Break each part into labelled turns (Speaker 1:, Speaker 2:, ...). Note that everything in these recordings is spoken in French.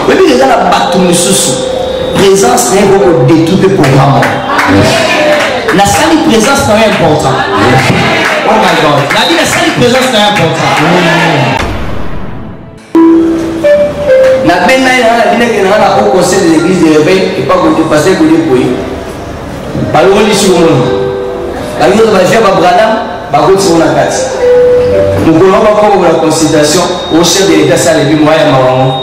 Speaker 1: Mais puis, la présence n'est pas de tout le programme. La salle présence n'est pas important. Oh my God. La salle présence n'est pas important. La peine au conseil de l'église de réveil et pas que tu passes pour les pays. Par le monde ici au monde. La vie de la vie à Branham, par contre, c'est la carte. Nous voulons pas pour la consultation au chef de l'État, ça les mois et maman.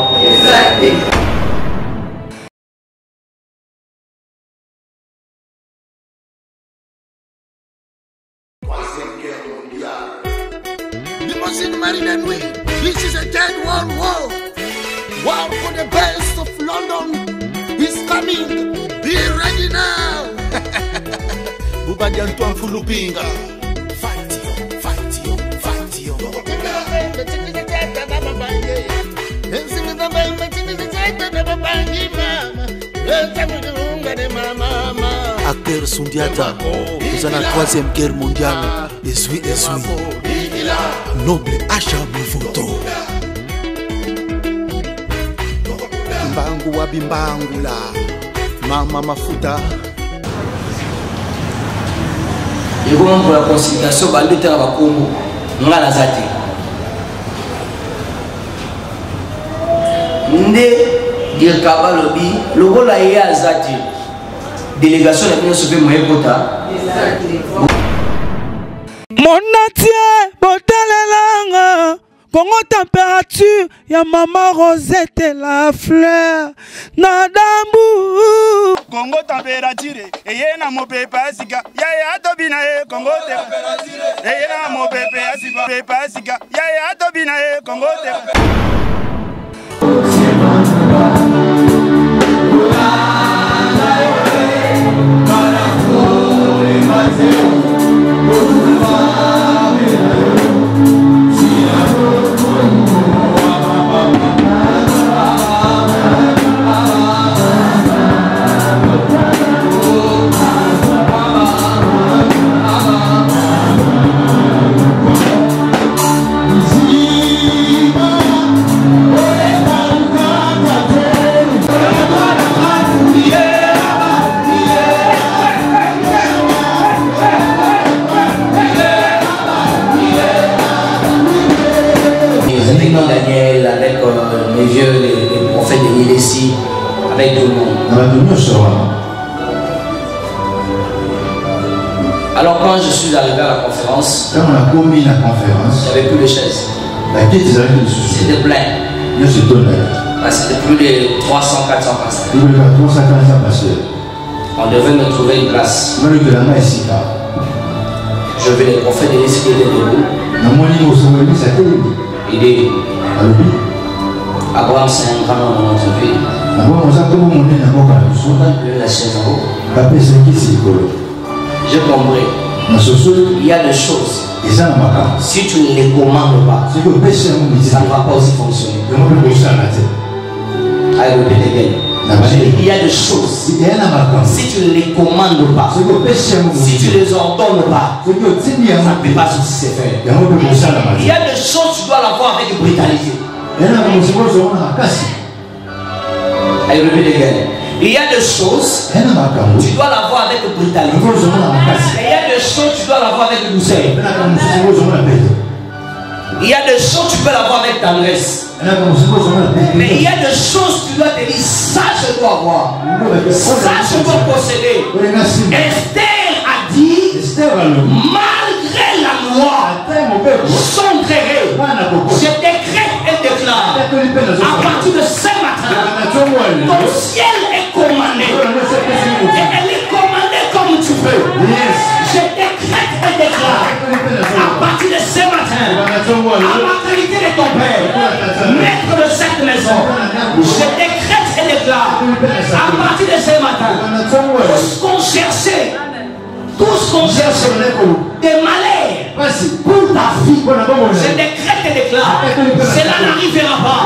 Speaker 2: Limousine Marine and we. This is a third world war. War for the best of London is coming. Be ready now. Bubadi Antoine Fulupinga. Fight you.
Speaker 3: Acteur Sundiata, nous avons la 3e guerre mondiale. Esui. Noble Acha Moufoto. Mbangu wa bimbangula. Mama Mafuta.
Speaker 1: Et comment pour la consultation, le terrain va Congo, on a la zati. Ndé dire Kabalobi, le rôle a été à zati. Délégation de l'Union Soviétique Moyen Kota.
Speaker 4: Mon natie, botalelanga. Congo température, ya maman Rosette la fleur. Nadambu.
Speaker 5: Congo température, et na mo pepa sika. Ya tobina e Congo température. Et na mo pepa sika. Ya tobina e Congo
Speaker 1: Daniel, avec les vieux, les prophètes de Nilési, avec tout le monde. Alors quand je suis arrivé à la conférence, j'avais plus de chaises. C'était plein. C'était plus de 300-400 pasteurs. On devait me trouver une place. Je veux les prophètes de Nilési qui étaient debout. Il est Abraham, c'est un grand homme dans notre pays. La chaise en haut. J'ai compris. Il y a des choses. Si tu ne les commandes pas, ça ne va pas aussi fonctionner. Il y a des choses. Si tu ne les commandes pas, si tu ne les ordonnes pas, ça ne peut pas se faire. Il y a des choses que tu dois l'avoir avec brutalité. Il y a des choses tu dois l'avoir avec brutalité. Il y a des choses tu dois l'avoir avec douceur. Il y a des choses tu peux l'avoir avec tendresse. Mais il y a des choses tu dois te dire ça je dois avoir, ça je dois posséder. Esther a dit malgré la loi son gré, je décrète et déclare à partir de ce matin ton ciel est commandé et elle est commandée comme tu veux. Je décrète et déclare à partir de ce matin à la qualité de ton père, maître de cette maison, je décrète et déclare à partir de ce matin tout ce qu'on cherche des malheurs pour ta vie, je décrète et déclare cela n'arrivera pas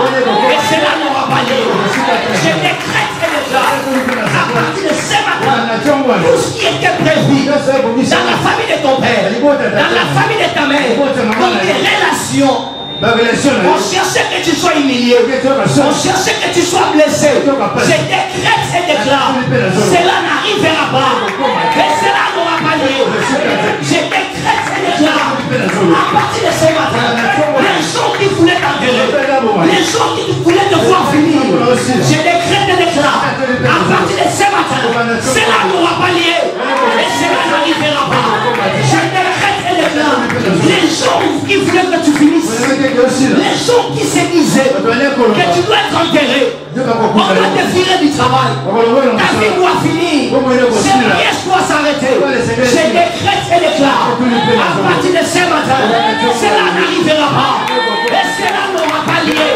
Speaker 1: et cela n'aura pas lieu. Je décrète et déclare à partir de ce matin tout ce qui était prévu dans la famille de ton père, dans la famille de ta mère, dans tes relations, On cherchait que tu sois humilié. On cherchait que tu sois blessé. Je décrète et déclare. Cela n'arrivera pas. Et cela n'aura pas lieu. Je décrète et déclare. À partir de ce matin, les gens qui voulaient t'engueuler, les gens qui voulaient te voir finir, je décrète et déclare. À partir de ce matin, cela n'aura pas lieu. Et cela n'arrivera pas. Je décrète et déclare. Les gens qui voulaient que tu finisses, les gens qui se disaient que tu dois être enterré, on doit te virer du travail, ta vie doit finir, ce mariage doit s'arrêter. Je décrète et déclare. À partir de ce matin, cela n'arrivera pas. Et cela n'aura pas lieu.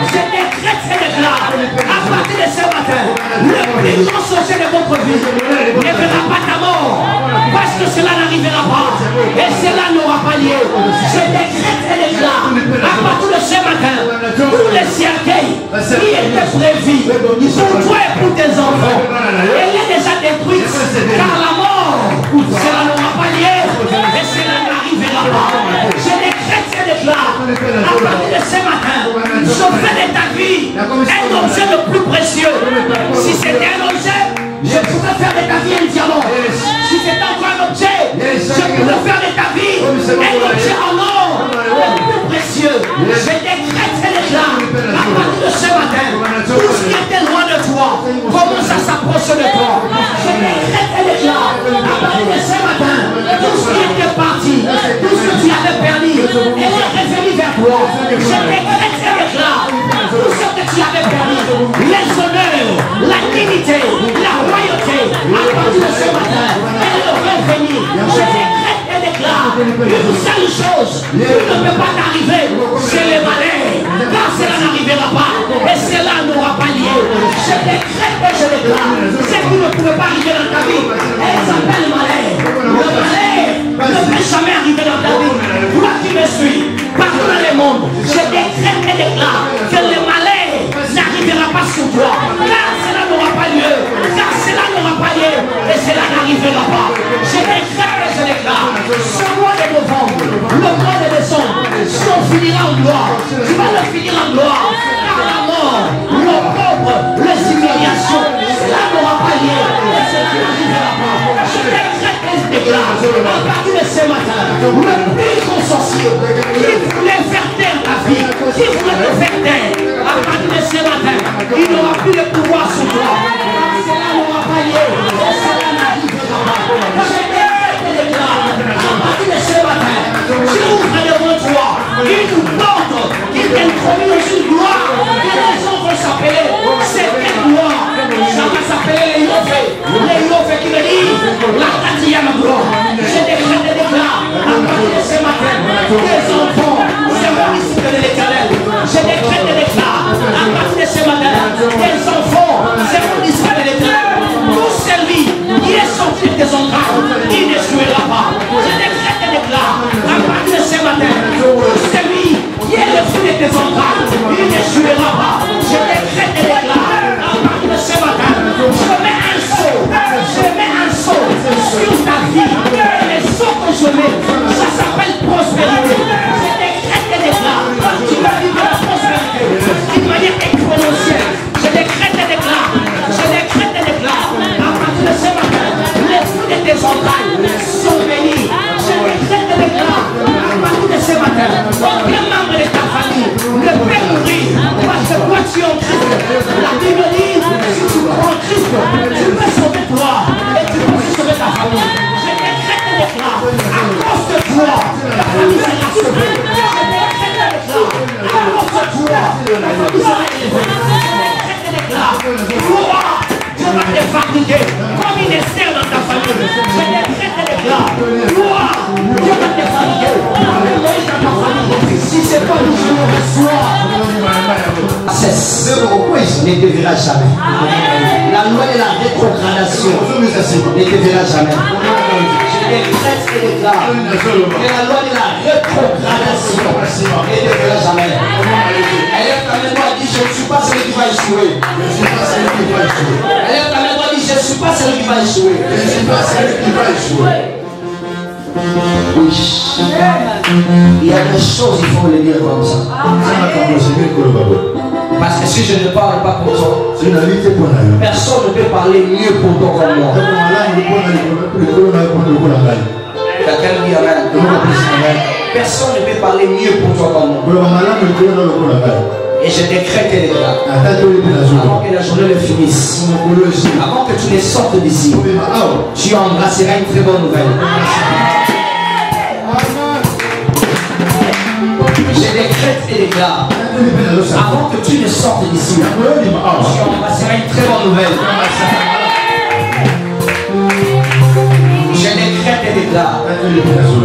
Speaker 1: Je décrète et déclare. À partir de ce matin, le plus grand sorcier de votre vie ne verra pas ta mort. Parce que cela n'arrivera pas. Et cela n'aura pas lieu. Je décrète et déclare. À partir de ce matin, tous les cercueils qui étaient prévus pour toi et pour tes enfants, elle est déjà détruite. Car la mort, cela n'aura pas lieu. Et cela n'arrivera pas. Je décrète et déclare. À partir de ce matin, je fais de ta vie un objet le plus précieux. Si c'était un objet, je pourrais faire de ta vie un diamant. Si c'était encore un objet, je pourrais faire de ta vie un objet en or le plus précieux. Je décrète et déclare. À partir de ce matin, tout ce qui était loin de toi commence à s'approcher de toi. Je décrète et déclare. À partir de ce matin, tout ce qui était parti, tout ce que tu avais perdu, elle est revenue vers toi. Je décrète et déclare. Tout ce que tu avais perdu, les honneurs, la dignité, la royauté, à partir de ce matin, elle est revenue. Je décrète et déclare. Une seule chose qui ne peut pas t'arriver, c'est le malheur. Car cela n'arrivera pas. Et cela n'aura pas lieu. Je décrète et je déclare. Ce qui ne pouvait pas arriver dans ta vie, elle s'appelle le malheur. Le malheur ne peut jamais arriver dans ta vie. Toi qui me suis, partout dans le monde, je décrète et déclare que le malheur n'arrivera pas sur toi. Car cela n'aura pas lieu. Car cela n'aura pas lieu. Et cela n'arrivera pas. Je décrète et je déclare. Ce mois de novembre, le mois de décembre, si on finira en gloire, tu vas le finir en gloire. Car la mort, le pauvre, les humiliations, cela n'aura pas lieu. Et cela n'arrivera pas. Je décrète et je déclare. À partir de ce matin, le plus grand sorcier qui voulait faire taire ta vie, qui voulait te faire taire, à partir de ce matin, il n'aura plus de pouvoir sur toi. Cela n'aura pas lieu. Et cela n'arrivera pas. Je décrète et déclare. À partir de ce matin, tu ouvres devant toi une porte qui t'introduit dans une gloire que les gens vont s'appeler. C'est quelle gloire? Ça va s'appeler les Yofé. Les Yofé qui me disent la quatrième gloire. Je décrète et déclare. À partir de ce matin, tes enfants seront disciples de l'Éternel. Je décrète et déclare. À partir de ce matin, tes enfants seront disciples de l'Éternel. Tout celui qui est sorti de tes entrailles, il ne jouera pas. Je décrète et déclare. À partir de ce matin, tout celui qui est le fruit de tes entrailles, il ne jouera pas. Je décrète et déclare. À partir de ce matin, je mets un saut sur ta vie. Et les sauts que je mets, ça s'appelle prospérité. Je décrète et déclare. Tu vas vivre la prospérité d'une manière exponentielle. Je décrète et déclare. Je décrète et déclare. À partir de ce matin, les fruits de tes entrailles sont bénis. Je décrète et déclare. À partir de ce matin, aucun membre de ta famille ne peut mourir parce que toi tu es en Christ. La Bible dit, si tu crois en Christ, tu peux sauver toi et tu peux aussi sauver ta famille. Je décrète et déclare. À cause de toi, ta famille sera sauvée. Je décrète et déclare. À cause de toi, ta famille sera élevée. Je décrète et déclare. Gloire, Dieu va te fabriquer comme une Esther dans ta famille. Je décrète et déclare. Gloire, Dieu va te fabriquer comme une Moïse dans ta famille. Si c'est pas nous, je le reçois. Ne te verra jamais. La loi de la rétrogradation ne te verra jamais. Je décrète et déclare que la loi de la rétrogradation ne te verra jamais. Elle ta mémoire dit je ne suis pas celui qui va échouer. Elle ta mémoire dit je ne suis pas celui qui va échouer. Oui. Il y a des choses, il faut les dire comme ça. Parce que si je ne parle pas pour toi, personne ne peut parler mieux pour toi comme moi. Quelqu'un dit amen. Personne ne peut parler mieux pour toi comme moi. Et je décrète les gars. Avant que la journée ne finisse, avant que tu ne sortes d'ici, tu embrasseras une très bonne nouvelle. Je décrète et déclare, avant que tu ne sortes d'ici, tu embrasseras une très bonne nouvelle. Je décrète et déclare,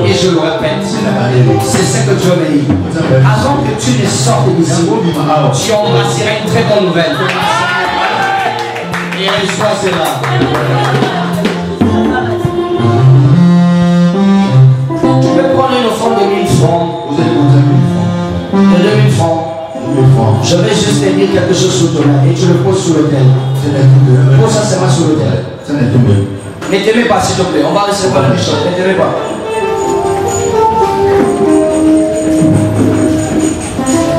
Speaker 1: et je le répète, c'est ce que Dieu me dit. Avant que tu ne sortes d'ici, tu embrasseras une très bonne nouvelle. Et reçois cela. Tu peux prendre une offrande de 1000 francs. De 2000 francs. Je vais juste te dire quelque chose sur ton main et tu le poses sur l'autel. Pose ça seulement sur l'autel. Ne t'aimez pas s'il te plaît, on va recevoir les choses, ne t'aimez pas.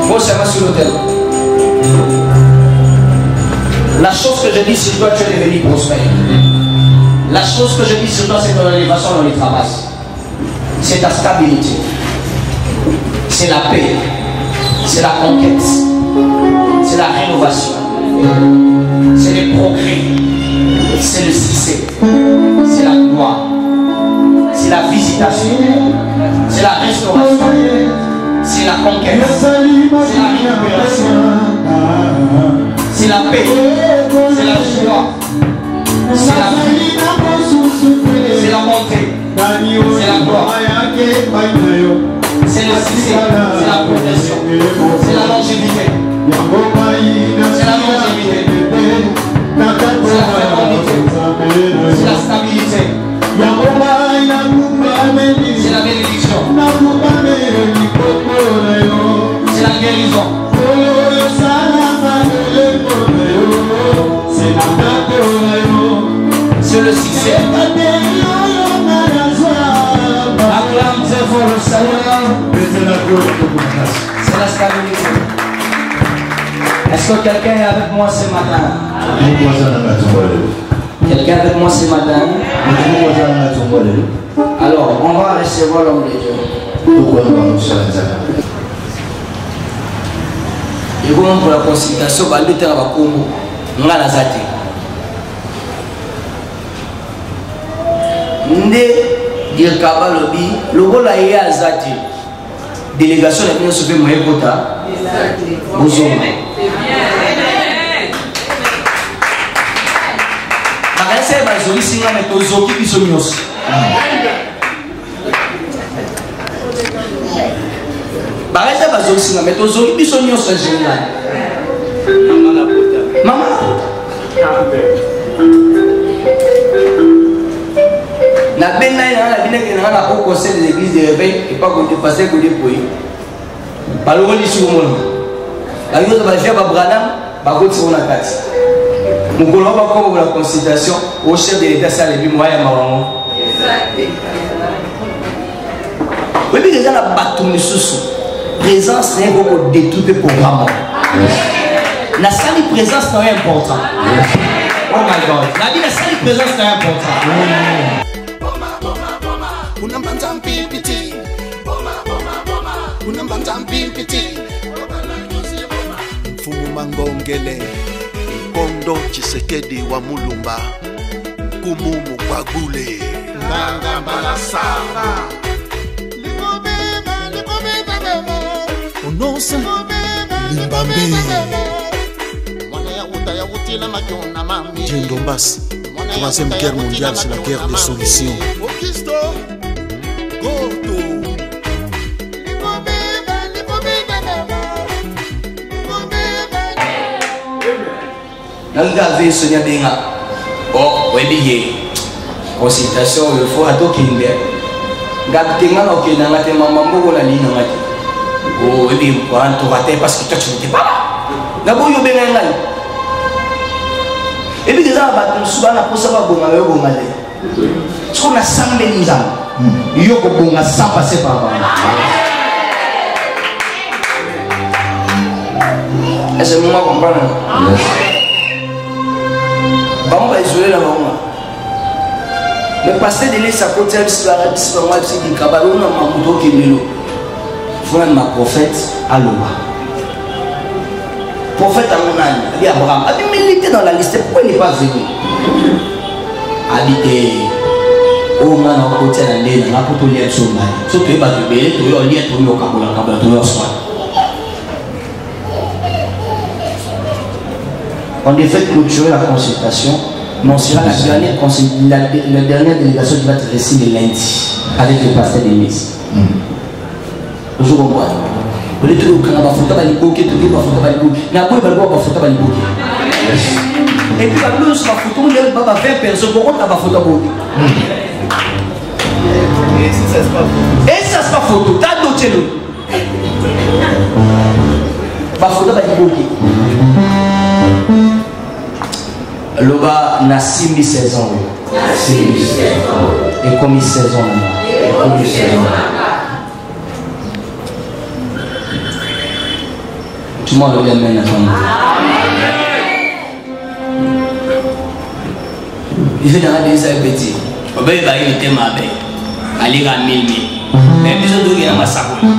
Speaker 1: Pose seulement sur l'autel. La chose que je dis sur toi, tu es devenu prospère. La chose que je dis sur toi, c'est ton élévation dans les travaux. C'est ta stabilité. C'est la paix. C'est la conquête. C'est la rénovation. C'est le progrès. C'est le succès. C'est la gloire. C'est la visitation. C'est la restauration. C'est la conquête. C'est la récupération. C'est la paix. C'est la joie. C'est la vie. C'est la bonté. C'est la gloire. C'est le succès. C'est la protection. C'est la longévité. C'est la longévité. C'est la fécondité. C'est la stabilité. C'est la bénédiction. C'est la guérison. C'est le succès. Acclame Dieu pour le Seigneur. C'est la stabilité. Est-ce que quelqu'un est avec moi ce matin? Quelqu'un avec moi ce matin? Alors, on va recevoir l'homme de Dieu. Et comment pour la consultation, on va lutter avec Congo. On va la zate. Nde Dirkaba Lobby, le rôle a été à zate. Délégation de bien sauvé mon écota. Bonjour. Bagase bazoli singa metozoki biso nyos. Bagase bazoli singa metozoki biso nyos en général. Maman. La benne la benne qui n'a pas au conseil de l'église de réveil et pas qu'on dépasse que des points. Par le rôle du monde. La chose va faire Branham, va continuer la carte. Nous voulons pas comme la consultation au chef de l'État ça les bi moya mawango. Oui mais déjà la bâton sous présence n'est pas de tout le programme. La salle présence est important. Oh my God. La vie la salle présence est important.
Speaker 3: Mfumu Mangongele Kondo Chisekedi wa Mulumba Kumu Mukagule Nganga Balasaba Onosa Limbambe Djendombas Troisième guerre mondiale, c'est la guerre des solutions.
Speaker 1: Nanga Sonia Benga. Oh, oui, consultation, il faut à tout kinder. Gaptenga no kenanga te mamambo ko la lina ngati. Oh, oui, quand tu ratais parce que toi tu n'étais pas là. D'abord yo benga ngai. Et puis déjà ba tu suba na posa ba bonga yo bonga le. So na sambe nzam. yo kobonga sans passer par moi. Est-ce que vous comprenez? Bon, va isoler la maman. Mais passer de l'Église à côté de l'histoire, c'est moi qui dis Kabalou, non, ma moto qui est là. Faut même ma prophète à l'Oba. Prophète à mon âme, il dit Abraham. Mais il était dans la liste, pourquoi il n'est pas venu? Habité. Oh, man, on côté de l'île, on a pour tout lien sur moi. Surtout, il va te béler, tu vas lire tout le Kabola, tu vas soin. On devait clôturer la consultation, mais on sera la dernière délégation qui va te réciter le lundi avec le pasteur d'église. Je comprends. Vous dites que vous avez fait un peu de et puis, vous avez fait 20 personnes, vous avez fait photo. Et ça, c'est pas photo. T'as d'autres choses. Loba na 6 ans. Et comme 16 ans. Tout le monde le mène à ton. Il fait dans la vie, ça est petit. On va y aller, ma belle. Allez, à 1000. Mais bisous de guerre, ma sacoule.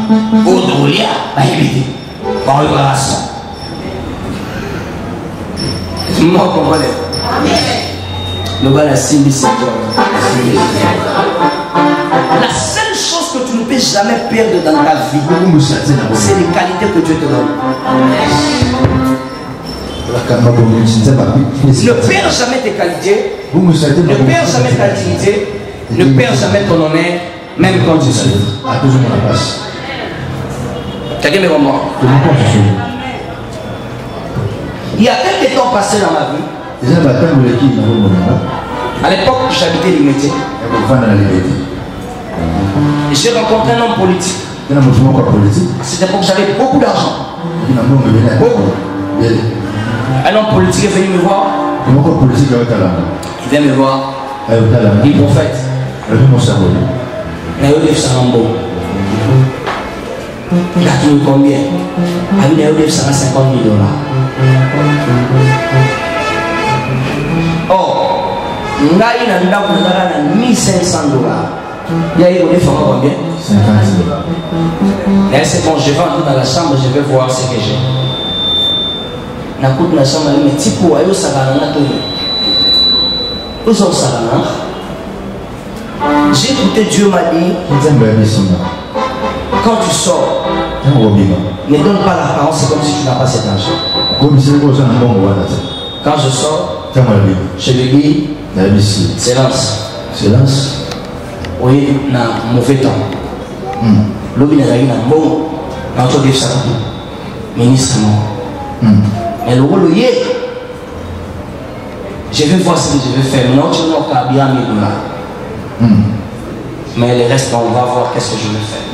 Speaker 1: Au Dolia, à éviter. Par le grâce. Tout le monde comprend. Le bal a 6 ans. La seule chose que tu ne peux jamais perdre dans ta vie, c'est les qualités que Dieu te donne. Ne perds jamais tes qualités, ne perds jamais ta dignité, ne perds jamais ton honneur, même quand tu souffres. Quelqu'un me comprend? Il y a quelques temps passés dans ma vie. À l'époque, j'habitais l'Immédiat. J'ai rencontré un homme politique. C'était pour que j'avais beaucoup d'argent. Un homme politique est venu me voir. Il vient me voir. Il prophète. Il a trouvé combien? Il a eu 150 000 $. Oh, il a eu 1500 $. Il a eu combien? 50 000 $. Et c'est bon, je vais entrer dans la chambre, je vais voir ce que j'ai. Na kutu na shamba lime tipo ayo sakana to sakana. J'ai écouté, Dieu m'a dit, quand tu sors, ne donne pas l'apparence, c'est comme si tu n'as pas cet argent. Quand je sors, je lui dis, silence. Oui, na mauvais temps. L'objet n'a rien à bon, mais ça, ministre. Mais le rôle est, je vais voir ce que je vais faire. Non, tu n'as bien $1000. Mais le reste, on va voir qu'est-ce que je vais faire.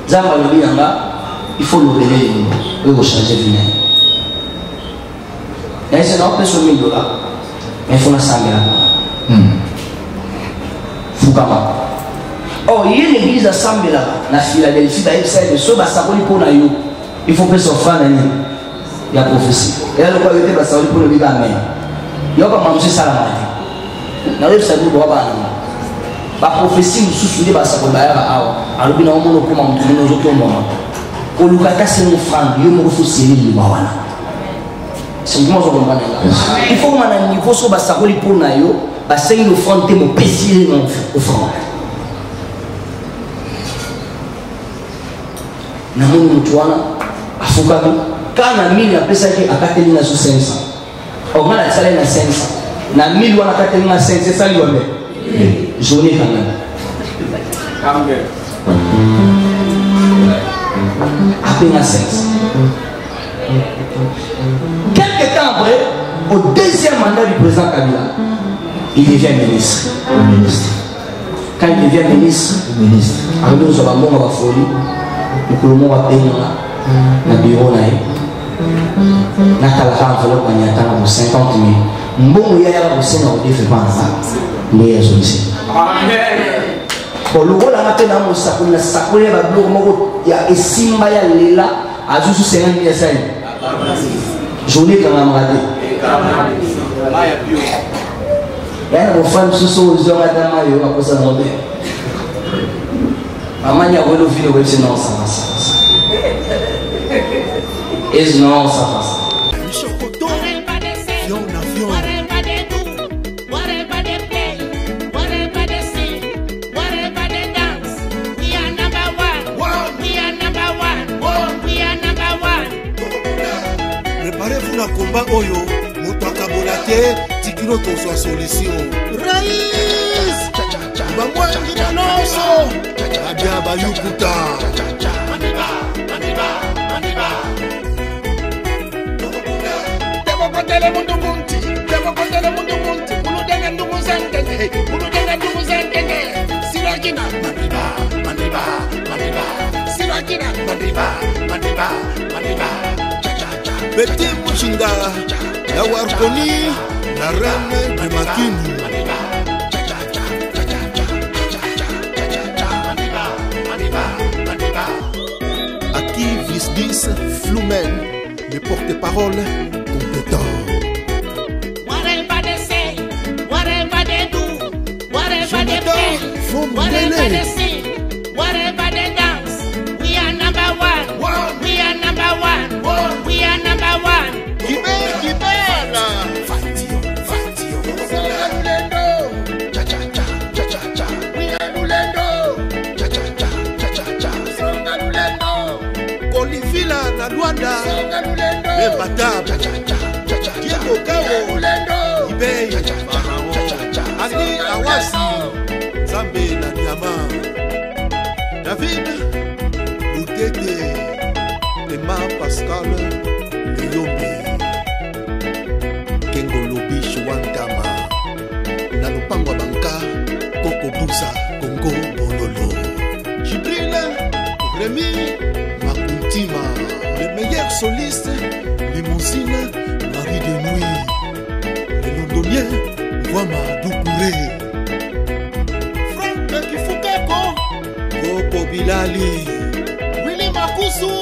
Speaker 1: Zamba le là, il faut le révéler, il faut changer de main. Et c'est non, peut sur $1000, mais il faut la sanger là. Fukama. Oh, il y a une église à Sambela, la Philadelphie, il faut que ce soit il y a prophétie. Et là, le roi était passé pour le vivre. Il y a comme manger ça la matin. Dans le salut, il y a la prophétie, nous soucions de ça pour le baillard. Alors, il y a un moment où on a un autre moment. Au Lucas, c'est une femme, il y a un refus de l'île. C'est comment je comprends. Il faut que un niveau sur le salut pour nous, parce qu'il nous font des mots péciles au front. Nous avons un tuana, à Foucault. Quand on a 1000, après ça, on a 4 sur 500. On a 500. On a 1000, on a 4 sur 500. C'est ça, il y a journée quand même. Après, on a 500. Quelques temps après, au deuxième mandat du président Kabila, il devient ministre. Quand il devient ministre, alors nous avons un bon folie. Nous avons payé dans le bureau. Nous avons enveloppe pour 50 000. Nous avons fait pas ça. Nous avons Bon, le rôle à matin dans mon sac, on a sacoulé la bloc, il y a Simba, il y a Léla, à juste 50 000 sacs. Journée quand même raté. Il y a une femme sous son yeux, madame, il y a un peu ça dans le bain. Maman, il y a un peu de vie, il y a non, ça passe. Et non, ça passe.
Speaker 2: Michokoto, avion, avion. Préparez-vous na combat oyo, moto akabola te, tikino tozwa solution. Raïs, bamwangi na noso, abia bayukuta. Debo kondele mundu munti, kuludenga ndugu zentenge, sirakina, maniba. Beti Mouchinga, la Warkoni, la reine de Makini. Aki Visdis Flumen, le porte-parole compétent.
Speaker 6: Whatever they say, whatever they do, whatever they play, whatever they sing, whatever they dance, we are number one. We are number one. We are number one.
Speaker 2: Kibera. Fatio. Sangalulendo. Cha. We are Lulendo. Cha. Sangalulendo. Kolifila na Luanda. Sangalulendo. Mbata. Cha. Diego Kawo. Lulendo. Ibe. Cha. Ani Awasi. Zambe na Diama. David. Lutete. Emma Pascal Leyombe Kengolobi Chouantama Nalopangwa Banka Koko Boussa Congo Bololo Jibril Rémi Makuntima le meilleur soliste Limousine Marie de Nuit le londonien Wama Doukouré Franck Kifukeko Koko Bilali Willy Makusu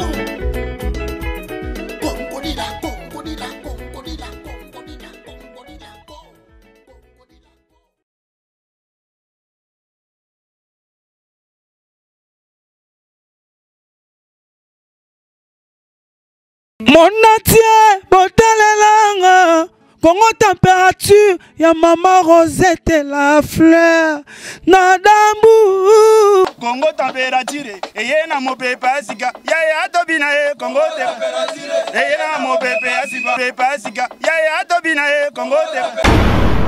Speaker 4: Mon atier, botalelanga, Congo température, ya maman Rosette la fleur, nadambu.
Speaker 5: Congo température, eye na mo pepa sika, ya tobina e Congo température, eye na mo pepa sika, ya tobina e Congo température.